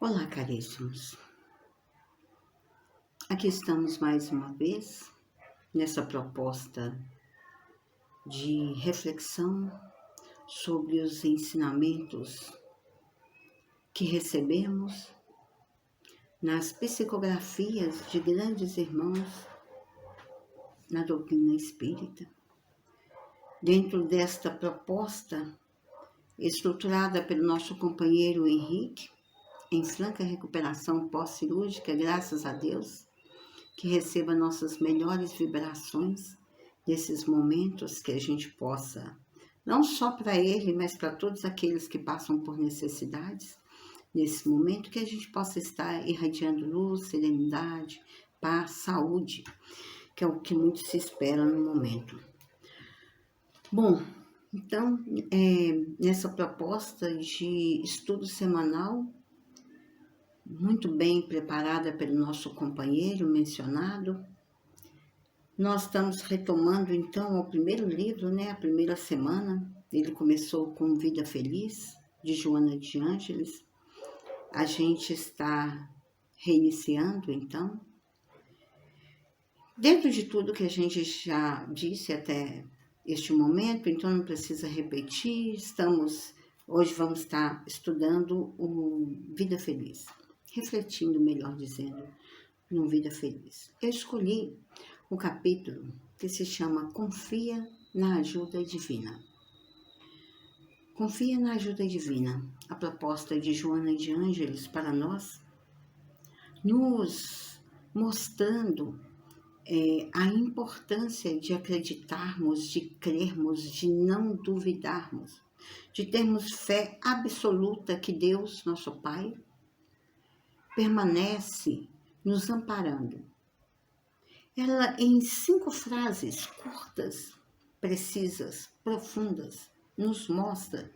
Olá, caríssimos. Aqui estamos mais uma vez nessa proposta de reflexão sobre os ensinamentos que recebemos nas psicografias de grandes irmãos na doutrina espírita. Dentro desta proposta, estruturada pelo nosso companheiro Henrique, em franca recuperação pós-cirúrgica, graças a Deus, que receba nossas melhores vibrações nesses momentos, que a gente possa, não só para ele, mas para todos aqueles que passam por necessidades, nesse momento, que a gente possa estar irradiando luz, serenidade, paz, saúde, que é o que muito se espera no momento. Bom, então, nessa proposta de estudo semanal, muito bem preparada pelo nosso companheiro mencionado, nós estamos retomando então o primeiro livro, a primeira semana. Ele começou com Vida Feliz, de Joana de Ângeles. A gente está reiniciando então. Dentro de tudo que a gente já disse até este momento, então não precisa repetir, hoje vamos estar estudando o Vida Feliz. Refletindo, melhor dizendo, no Vida Feliz. Eu escolhi um capítulo que se chama Confia na Ajuda Divina. Confia na Ajuda Divina. A proposta de Joana de Ângeles para nós, nos mostrando a importância de acreditarmos, de crermos, de não duvidarmos, de termos fé absoluta que Deus, nosso Pai, permanece nos amparando. Ela, em 5 frases curtas, precisas, profundas, nos mostra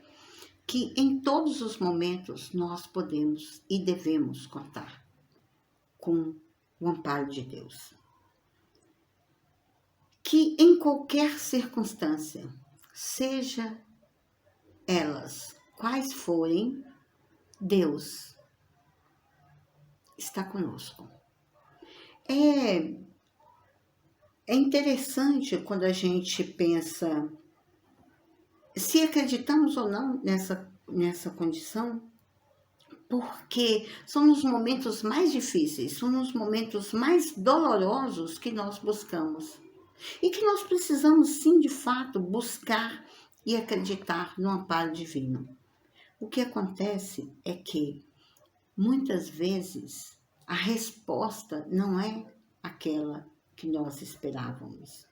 que em todos os momentos nós podemos e devemos contar com o amparo de Deus. Que em qualquer circunstância, seja elas quais forem, Deus está conosco. É interessante quando a gente pensa se acreditamos ou não nessa condição, porque são nos momentos mais difíceis, são nos momentos mais dolorosos que nós buscamos. E que nós precisamos sim, de fato, buscar e acreditar no amparo divino. O que acontece é que muitas vezes a resposta não é aquela que nós esperávamos,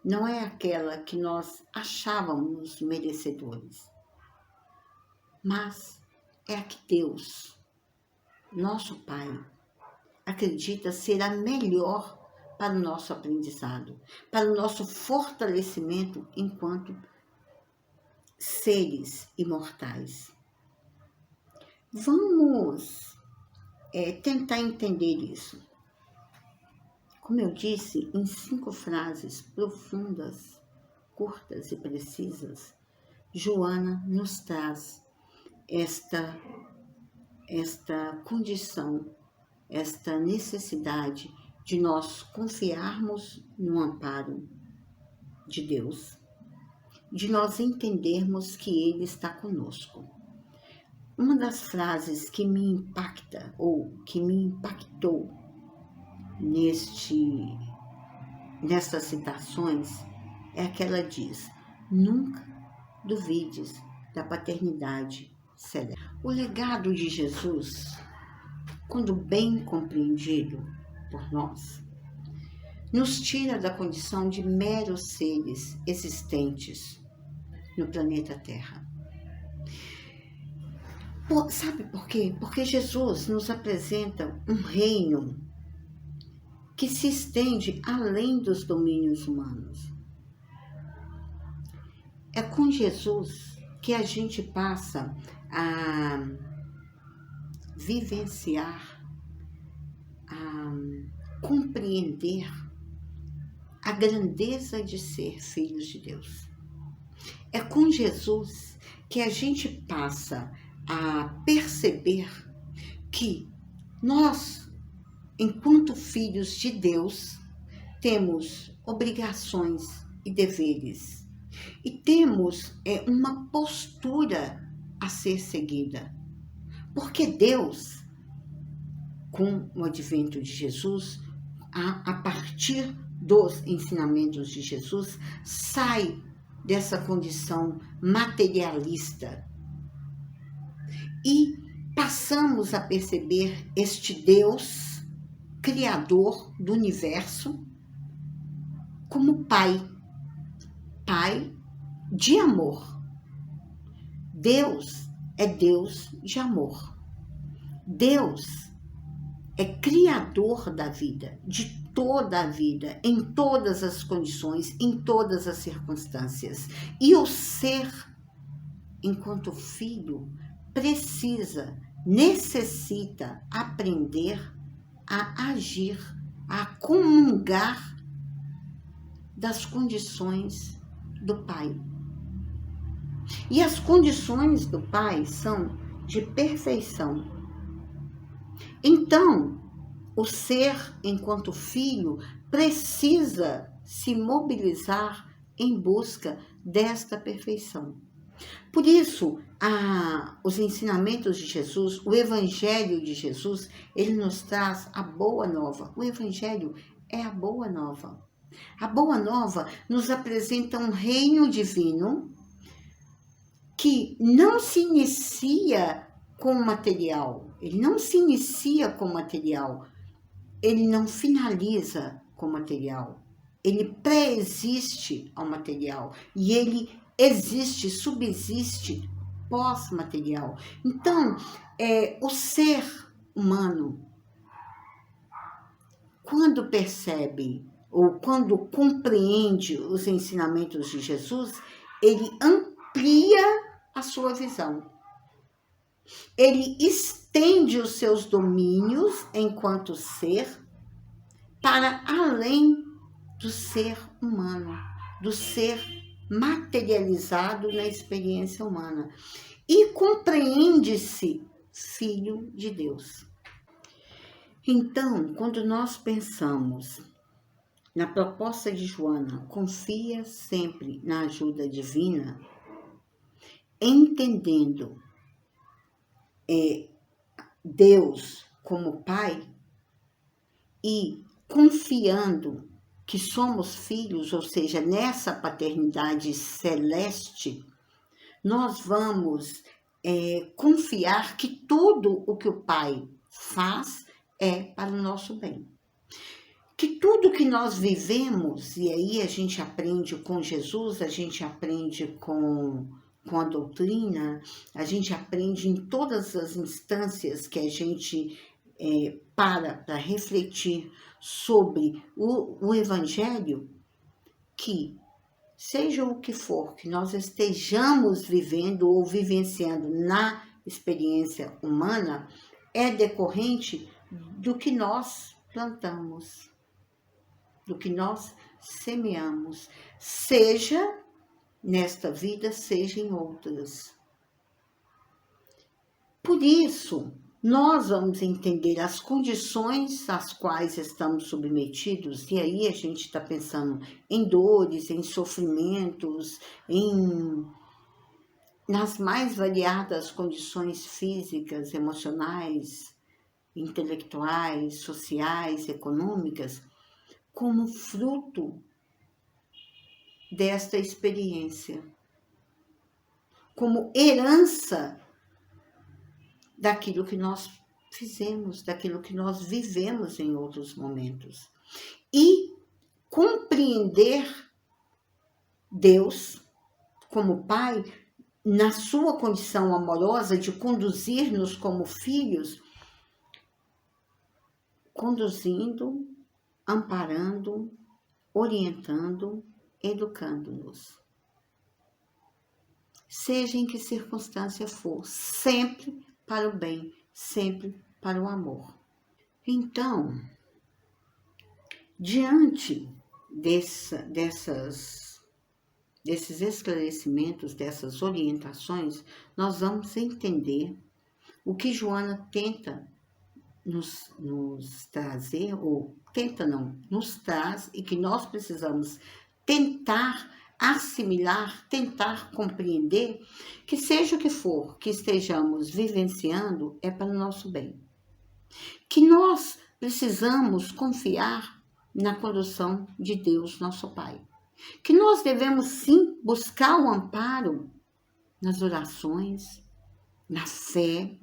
não é aquela que nós achávamos merecedores, mas é a que Deus, nosso Pai, acredita ser a melhor para o nosso aprendizado, para o nosso fortalecimento enquanto seres imortais. Vamos tentar entender isso. Como eu disse, em 5 frases profundas, curtas e precisas, Joana nos traz esta condição, esta necessidade de nós confiarmos no amparo de Deus, de nós entendermos que Ele está conosco. Uma das frases que me impacta, ou que me impactou nestas citações, é aquela que diz: nunca duvides da paternidade celeste. O legado de Jesus, quando bem compreendido por nós, nos tira da condição de meros seres existentes no planeta Terra. Sabe por quê? Porque Jesus nos apresenta um reino que se estende além dos domínios humanos. É com Jesus que a gente passa a vivenciar, a compreender a grandeza de ser filhos de Deus. É com Jesus que a gente passa a perceber que nós, enquanto filhos de Deus, temos obrigações e deveres. E temos uma postura a ser seguida. Porque Deus, com o advento de Jesus, a partir dos ensinamentos de Jesus, sai dessa condição materialista. E passamos a perceber este Deus, Criador do universo, como Pai de amor. Deus é Deus de amor. Deus é criador da vida, de toda a vida, em todas as condições, em todas as circunstâncias. E o ser, enquanto filho, necessita aprender a agir, a comungar das condições do Pai. E as condições do Pai são de perfeição. Então, o ser, enquanto filho, precisa se mobilizar em busca desta perfeição. Por isso, os ensinamentos de Jesus, o Evangelho de Jesus, ele nos traz a boa nova. O Evangelho é a boa nova. A boa nova nos apresenta um reino divino que não se inicia com o material. Ele não se inicia com o material. Ele não finaliza com o material. Ele pré-existe ao material. E ele existe, subsiste pós-material. Então, o ser humano, quando percebe ou quando compreende os ensinamentos de Jesus, ele amplia a sua visão. Ele estende os seus domínios enquanto ser para além do ser humano, do ser materializado na experiência humana. E compreende-se filho de Deus. Então, quando nós pensamos na proposta de Joana, confia sempre na ajuda divina, entendendo Deus como Pai e confiando que somos filhos, ou seja, nessa paternidade celeste, nós vamos confiar que tudo o que o Pai faz é para o nosso bem. Que tudo que nós vivemos, e aí a gente aprende com Jesus, a gente aprende com a doutrina, a gente aprende em todas as instâncias que a gente para refletir sobre o Evangelho, que seja o que for que nós estejamos vivendo ou vivenciando na experiência humana, é decorrente do que nós plantamos, do que nós semeamos, seja nesta vida, seja em outras. Por isso, nós vamos entender as condições às quais estamos submetidos, e aí a gente está pensando em dores, em sofrimentos, nas mais variadas condições físicas, emocionais, intelectuais, sociais, econômicas, como fruto desta experiência, como herança daquilo que nós fizemos, daquilo que nós vivemos em outros momentos. E compreender Deus como Pai, na sua condição amorosa de conduzir-nos como filhos, conduzindo, amparando, orientando, educando-nos. Seja em que circunstância for, sempre para o bem, sempre para o amor. Então, diante desses esclarecimentos, dessas orientações, nós vamos entender o que Joana tenta nos trazer, ou tenta não, nos traz, e que nós precisamos tentar assimilar, tentar compreender, que seja o que for que estejamos vivenciando, é para o nosso bem. Que nós precisamos confiar na condução de Deus, nosso Pai. Que nós devemos sim buscar o amparo nas orações, na fé,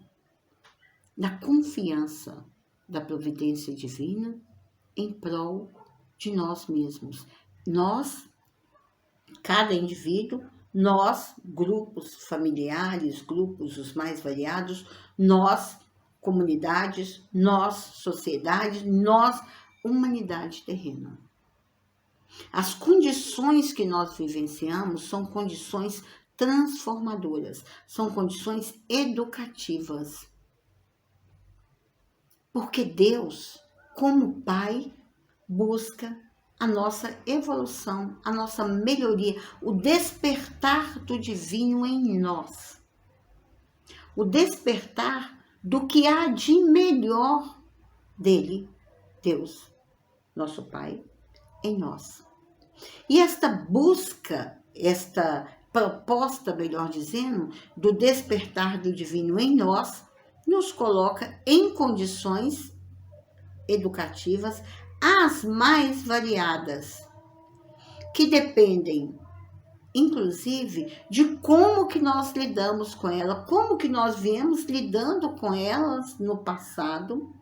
na confiança da providência divina em prol de nós mesmos. Nós, cada indivíduo, nós, grupos familiares, grupos os mais variados, nós, comunidades, nós, sociedade, nós, humanidade terrena. As condições que nós vivenciamos são condições transformadoras, são condições educativas. Porque Deus, como Pai, busca a nossa evolução, a nossa melhoria, o despertar do divino em nós. O despertar do que há de melhor dele, Deus, nosso Pai, em nós. E esta busca, esta proposta, melhor dizendo, do despertar do divino em nós, nos coloca em condições educativas as mais variadas, que dependem, inclusive, de como que nós lidamos com ela, como que nós viemos lidando com elas no passado,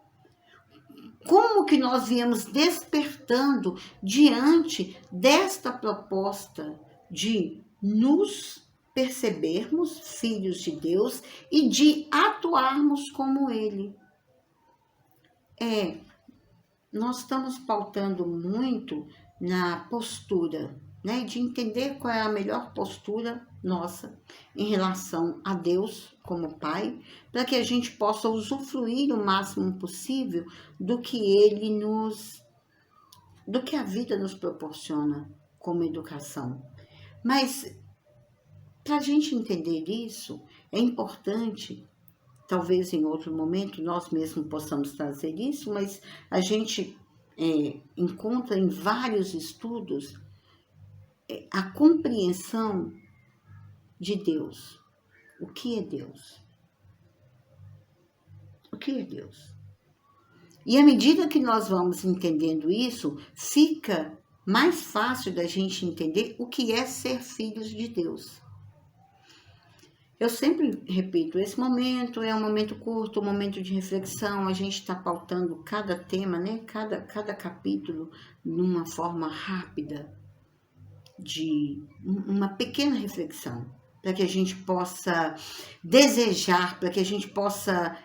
como que nós viemos despertando diante desta proposta de nos percebermos filhos de Deus e de atuarmos como Ele. Nós estamos pautando muito na postura, né? De entender qual é a melhor postura nossa em relação a Deus como Pai, para que a gente possa usufruir o máximo possível do que do que a vida nos proporciona como educação. Mas para a gente entender isso, é importante, talvez em outro momento nós mesmos possamos trazer isso, mas a gente encontra em vários estudos a compreensão de Deus. O que é Deus? O que é Deus? E à medida que nós vamos entendendo isso, fica mais fácil da gente entender o que é ser filhos de Deus. Eu sempre repito, esse momento é um momento curto, um momento de reflexão, a gente está pautando cada tema, né? Cada capítulo numa forma rápida, de uma pequena reflexão, para que a gente possa desejar, para que a gente possa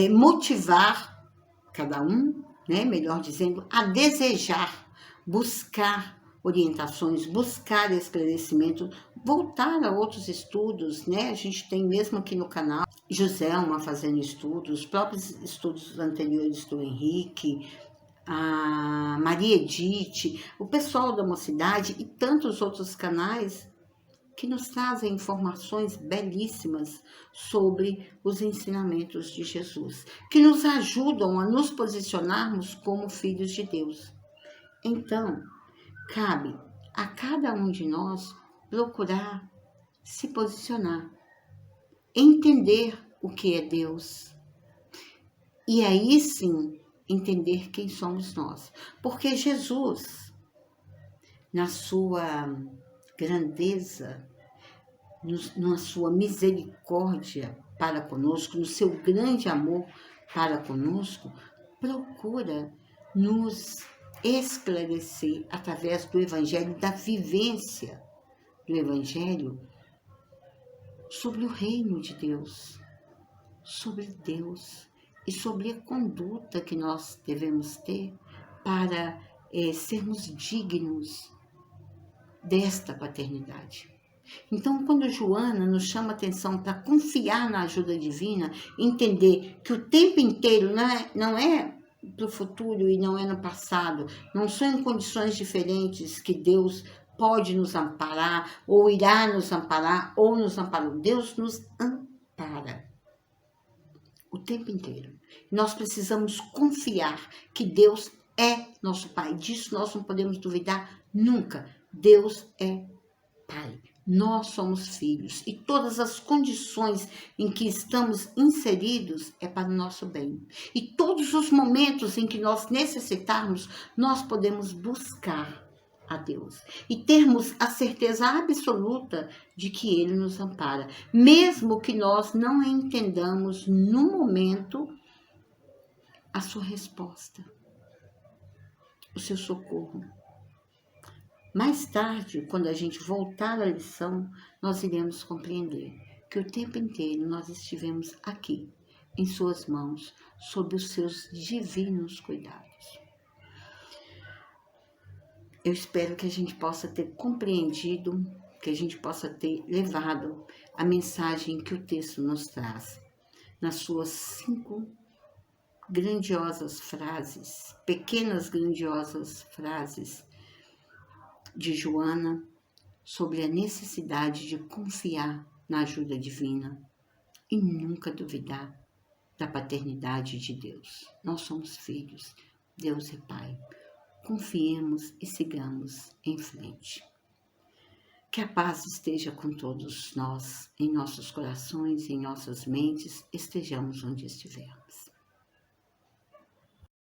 motivar cada um, né? Melhor dizendo, a desejar, buscar orientações, buscar esclarecimento, voltar a outros estudos, né? A gente tem mesmo aqui no canal Joselma fazendo estudos, os próprios estudos anteriores do Henrique, a Maria Edith, o pessoal da Mocidade e tantos outros canais que nos trazem informações belíssimas sobre os ensinamentos de Jesus, que nos ajudam a nos posicionarmos como filhos de Deus. Então, cabe a cada um de nós procurar se posicionar, entender o que é Deus. E aí sim, entender quem somos nós. Porque Jesus, na sua grandeza, na sua misericórdia para conosco, no seu grande amor para conosco, procura nos esclarecer através do Evangelho, da vivência do Evangelho, sobre o reino de Deus, sobre Deus e sobre a conduta que nós devemos ter para sermos dignos desta paternidade. Então, quando Joana nos chama atenção para confiar na ajuda divina, entender que o tempo inteiro não é para o futuro e não é no passado, não são em condições diferentes que Deus pode nos amparar, ou irá nos amparar, ou nos amparou. Deus nos ampara. o tempo inteiro. Nós precisamos confiar que Deus é nosso Pai. Disso nós não podemos duvidar nunca. Deus é Pai. Nós somos filhos e todas as condições em que estamos inseridos é para o nosso bem. E todos os momentos em que nós necessitarmos, nós podemos buscar a Deus e termos a certeza absoluta de que Ele nos ampara, mesmo que nós não entendamos no momento a sua resposta, o seu socorro. Mais tarde, quando a gente voltar à lição, nós iremos compreender que o tempo inteiro nós estivemos aqui, em suas mãos, sob os seus divinos cuidados. Eu espero que a gente possa ter compreendido, que a gente possa ter levado a mensagem que o texto nos traz, nas suas 5 grandiosas frases, pequenas grandiosas frases de Joana sobre a necessidade de confiar na ajuda divina e nunca duvidar da paternidade de Deus. Nós somos filhos, Deus é Pai. Confiemos e sigamos em frente. Que a paz esteja com todos nós, em nossos corações, em nossas mentes, estejamos onde estivermos.